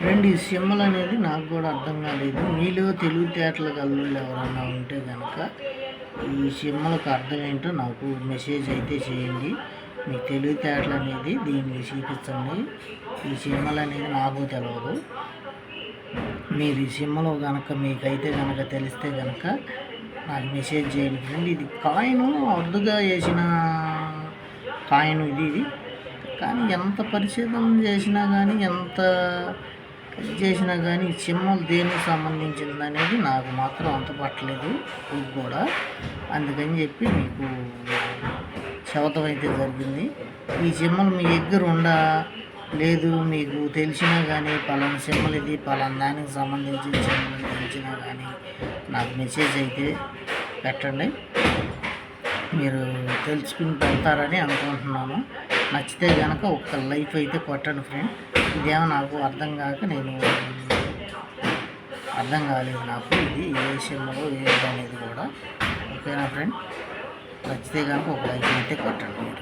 Friend, ఈ symbol అనేది నాకు కూడా అర్థం కాలేదు. మీలో తెలివితేటలు గల్లోళ్ళు ఎవరన్నా ఉంటే కనుక ఈ సింబల్కి అర్థం ఏంటో నాకు మెసేజ్ అయితే చేయండి. మీ తెలివితేటలు అనేది దీన్ని చూపించండి. ఈ సింబల్ అనేది నాకు తెలియదు. మీరు ఈ సింబల్ కనుక మీకైతే కనుక తెలిస్తే కనుక నాకు మెసేజ్ చేయండి ఫ్రెండ్. ఇది కాయిన్ అరుదుగా వేసిన కాయిన్ ఇది. కానీ ఎంత పరిశోధన చేసినా కానీ ఎంత చేసినా కానీ ఈ సింబల్ దేనికి సంబంధించింది అనేది నాకు మాత్రం అంత పట్టలేదు కూడా. అందుకని చెప్పి మీకు శవతం అయితే జరిగింది. ఈ సింబల్ మీ దగ్గర లేదు, మీకు తెలిసినా కానీ పలానా సింబల్ ఇది పలానా దానికి సంబంధించిన సింబల్ తెలిసినా కానీ నాకు మెసేజ్ అయితే పెట్టండి. మీరు తెలుసుకుని పెడతారని అనుకుంటున్నాను. నచ్చితే కనుక ఒక్క లైఫ్ అయితే కొట్టండి ఫ్రెండ్. ఇదేమో నాకు అర్థం కాలేదు నాకు ఇది ఏ సింబల్ ఏది అనేది కూడా. ఓకేనా ఫ్రెండ్? నచ్చితే కనుక ఒక లైఫ్ అయితే కొట్టండి మీరు.